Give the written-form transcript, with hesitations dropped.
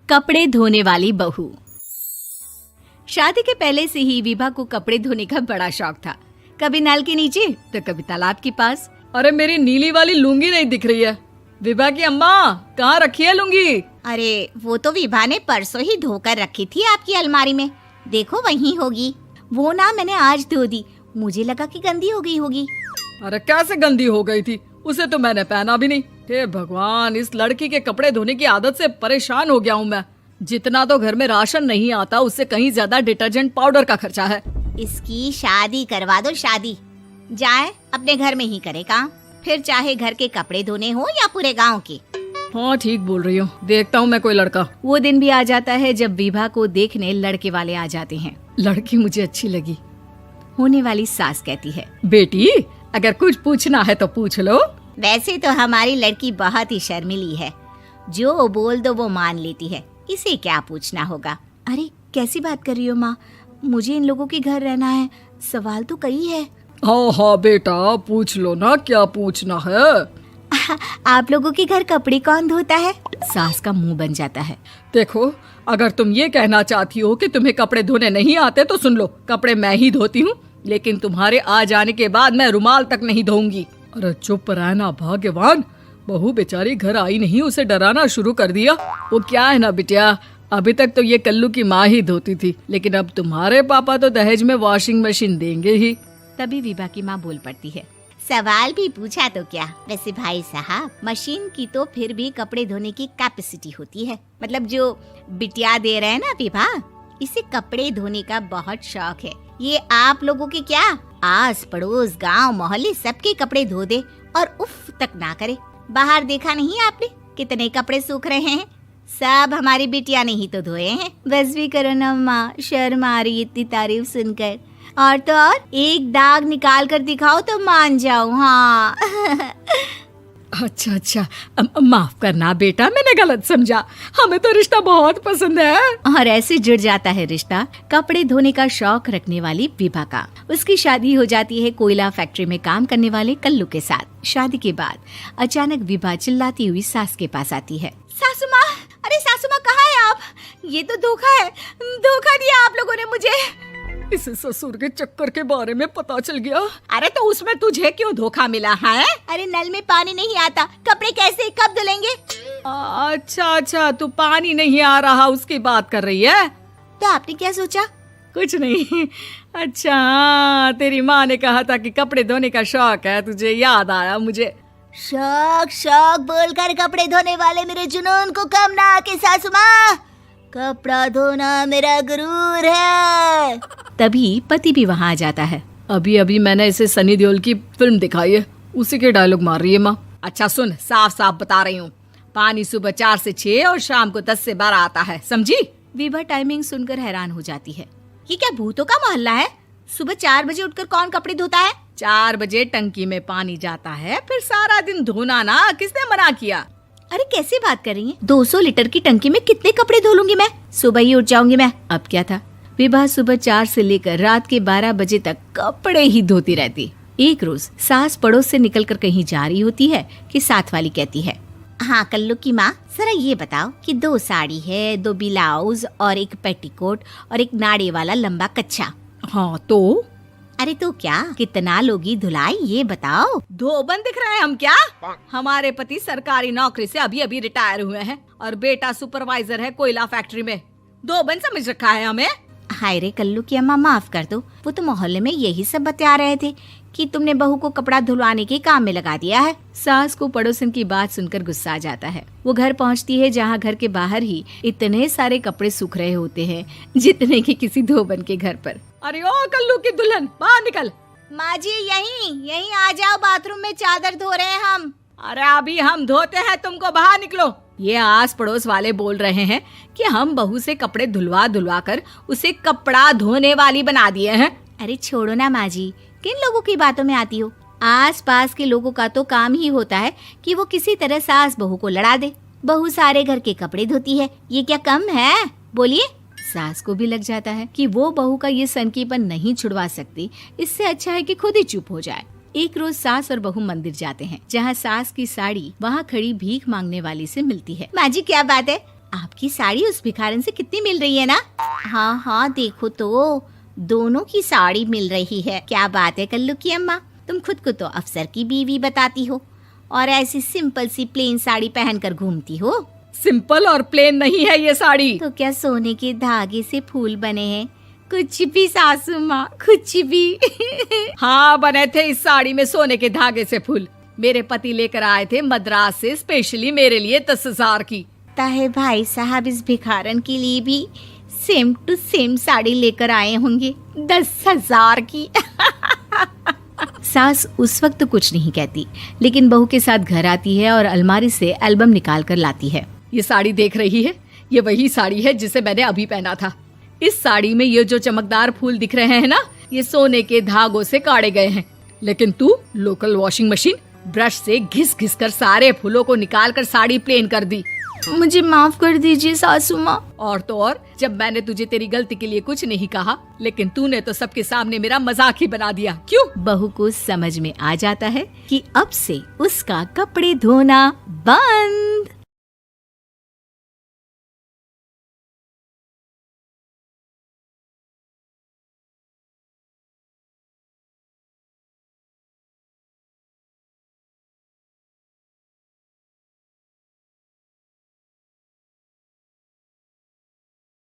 कपड़े धोने वाली बहू। शादी के पहले से ही विभा को कपड़े धोने का बड़ा शौक था। कभी नल के नीचे तो कभी तालाब के पास। अरे मेरी नीली वाली लुंगी नहीं दिख रही है। विभा की अम्मा, कहाँ रखी है लुंगी? अरे वो तो विभा ने परसों ही धोकर रखी थी आपकी अलमारी में, देखो वहीं होगी। वो ना मैंने आज धो दी, मुझे लगा कि गंदी हो गई होगी। अरे कैसे गंदी हो गई थी? उसे तो मैंने पहना भी नहीं। हे भगवान, इस लड़की के कपड़े धोने की आदत से परेशान हो गया हूँ मैं। जितना तो घर में राशन नहीं आता, उससे कहीं ज्यादा डिटर्जेंट पाउडर का खर्चा है। इसकी शादी करवा दो, शादी जाए अपने घर में ही करे काम, फिर चाहे घर के कपड़े धोने हो या पूरे गांव के। हाँ ठीक बोल रही हूँ, देखता हूँ मैं कोई लड़का। वो दिन भी आ जाता है जब विभा को देखने लड़के वाले आ जाते हैं। लड़की मुझे अच्छी लगी। होने वाली सास कहती है, बेटी अगर कुछ पूछना है तो पूछ लो। वैसे तो हमारी लड़की बहुत ही शर्मीली है, जो बोल दो वो मान लेती है, इसे क्या पूछना होगा। अरे कैसी बात कर रही हो माँ, मुझे इन लोगों के घर रहना है, सवाल तो कई है। हाँ हाँ बेटा, पूछ लो ना, क्या पूछना है। आप लोगों के घर कपड़े कौन धोता है? सास का मुंह बन जाता है। देखो, अगर तुम ये कहना चाहती हो कि तुम्हें कपड़े धोने नहीं आते तो सुन लो, कपड़े मैं ही धोती हूँ, लेकिन तुम्हारे आ जाने के बाद मैं रुमाल तक नहीं धोऊंगी। अरे चुप रहना भाग्यवान, बहू बेचारी घर आई नहीं, उसे डराना शुरू कर दिया। वो क्या है ना बिटिया, अभी तक तो ये कल्लू की माँ ही धोती थी, लेकिन अब तुम्हारे पापा तो दहेज में वॉशिंग मशीन देंगे ही। तभी विभा की माँ बोल पड़ती है, सवाल भी पूछा तो क्या। वैसे भाई साहब, मशीन की तो फिर भी कपड़े धोने की कैपेसिटी होती है। मतलब जो बिटिया दे रहे हैं ना विभा, इसे कपड़े धोने का बहुत शौक है। ये आप लोगों के क्या, आस पड़ोस गांव मोहल्ले सबके कपड़े धो दे और उफ तक ना करे। बाहर देखा नहीं आपने कितने कपड़े सूख रहे हैं? सब हमारी बिटिया ने ही तो धोए हैं। बस भी करो ना माँ, शर्म आ रही इतनी तारीफ सुनकर। और तो और एक दाग निकाल कर दिखाओ तो मान जाओ। हाँ अच्छा, माफ करना बेटा, मैंने गलत समझा। हमें तो रिश्ता बहुत पसंद है। और ऐसे जुड़ जाता है रिश्ता कपड़े धोने का शौक रखने वाली विभा का। उसकी शादी हो जाती है कोयला फैक्ट्री में काम करने वाले कल्लू के साथ। शादी के बाद अचानक विभा चिल्लाती हुई सास के पास आती है। सासू माँ, अरे सासू माँ कहाँ है आप? ये तो धोखा है, धोखा दिया आप लोगों ने मुझे। इसे ससुर के चक्कर के बारे में पता चल गया। अरे तो उसमें तुझे क्यों धोखा मिला है? अरे नल में पानी नहीं आता, कपड़े कैसे कब धुलेंगे? अच्छा, तू पानी नहीं आ रहा उसकी बात कर रही है। तो आपने क्या सोचा? कुछ नहीं। अच्छा, तेरी माँ ने कहा था कि कपड़े धोने का शौक है तुझे, याद आया मुझे। शौक बोलकर कपड़े धोने वाले मेरे जुनून को कम ना आके सासू माँ, कपड़ा धोना मेरा गुरूर है। तभी पति भी वहाँ आ जाता है। अभी मैंने इसे सनी देओल की फिल्म दिखाई है, उसी के डायलॉग मार रही है माँ। अच्छा सुन, साफ साफ बता रही हूँ, पानी सुबह 4 से 6 और शाम को 10 से 12 आता है, समझी? विभा टाइमिंग सुनकर हैरान हो जाती है। ये क्या भूतों का मोहल्ला है? सुबह 4 बजे उठकर कौन कपड़े धोता है? 4 बजे टंकी में पानी जाता है, फिर सारा दिन धोना ना, किसने मना किया? अरे कैसी बात कर रही हैं? 200 लीटर की टंकी में कितने कपड़े धो लूंगी मैं? सुबह ही उठ जाऊंगी मैं। अब क्या था, विभा सुबह 4 से लेकर रात के 12 बजे तक कपड़े ही धोती रहती। एक रोज सास पड़ोस से निकलकर कहीं जा रही होती है कि साथ वाली कहती है, हाँ कल्लू की माँ, जरा ये बताओ कि 2 साड़ी है, 2 ब्लाउज और एक पेटीकोट और एक नाड़े वाला लंबा कच्छा। हाँ तो? अरे तो क्या, कितना लोगी धुलाई ये बताओ। धोबन दिख रहे हैं हम क्या? हमारे पति सरकारी नौकरी से अभी रिटायर हुए हैं और बेटा सुपरवाइजर है कोयला फैक्ट्री में। धोबन समझ रखा है हमें? हाय रे कल्लू की अम्मा, माफ कर दो, वो तो मोहल्ले में यही सब बता रहे थे कि तुमने बहू को कपड़ा धुलवाने के काम में लगा दिया है। सास को पड़ोसन की बात सुनकर गुस्सा आ जाता है। वो घर पहुंचती है जहां घर के बाहर ही इतने सारे कपड़े सूख रहे होते हैं जितने कि किसी धोबन के घर पर। अरे ओ कल्लू की दुल्हन, बाहर निकल। माँ जी यहीं आ जाओ, बाथरूम में चादर धो रहे हैं हम। अरे अभी हम धोते हैं, तुमको बाहर निकलो। ये आस पड़ोस वाले बोल रहे हैं कि हम बहू से कपड़े धुलवा कर उसे कपड़ा धोने वाली बना दिए हैं। अरे छोड़ो ना माँ जी, किन लोगों की बातों में आती हो? आस पास के लोगों का तो काम ही होता है कि वो किसी तरह सास बहू को लड़ा दे। बहू सारे घर के कपड़े धोती है, ये क्या कम है? बोलिए। सास को भी लग जाता है कि वो बहू का ये सनकीपन नहीं छुड़वा सकती, इससे अच्छा है कि खुद ही चुप हो जाए। एक रोज सास और बहू मंदिर जाते हैं, जहाँ सास की साड़ी वहाँ खड़ी भीख मांगने वाली से मिलती है। माँ जी क्या बात है, आपकी साड़ी उस भिखारन से कितनी मिल रही है ना? हाँ हाँ देखो तो, दोनों की साड़ी मिल रही है। क्या बात है कल्लू की अम्मा, तुम खुद को तो अफसर की बीवी बताती हो और ऐसी सिंपल सी प्लेन साड़ी पहनकर घूमती हो। सिंपल और प्लेन नहीं है ये साड़ी। तो क्या सोने के धागे से फूल बने हैं? कुछ भी सासू माँ, कुछ भी। हाँ बने थे इस साड़ी में सोने के धागे से फूल। मेरे पति लेकर आए थे मद्रास से स्पेशली मेरे लिए 10,000 की। ताहे भाई साहब इस भिखारन के लिए भी सेम टू सेम साड़ी लेकर आए होंगे 10,000 की। सास उस वक्त तो कुछ नहीं कहती, लेकिन बहू के साथ घर आती है और अलमारी से एल्बम निकाल कर लाती है। ये साड़ी देख रही है, ये वही साड़ी है जिसे मैंने अभी पहना था। इस साड़ी में ये जो चमकदार फूल दिख रहे हैं ना, ये सोने के धागों से काढ़े गए हैं। लेकिन तू लोकल वॉशिंग मशीन ब्रश से घिस घिस कर सारे फूलों को निकाल कर साड़ी प्लेन कर दी। मुझे माफ कर दीजिए सासू माँ। और तो और, जब मैंने तुझे तेरी गलती के लिए कुछ नहीं कहा, लेकिन तूने तो सबके सामने मेरा मजाक ही बना दिया। क्यों? बहू को समझ में आ जाता है कि अब से उसका कपड़े धोना बंद।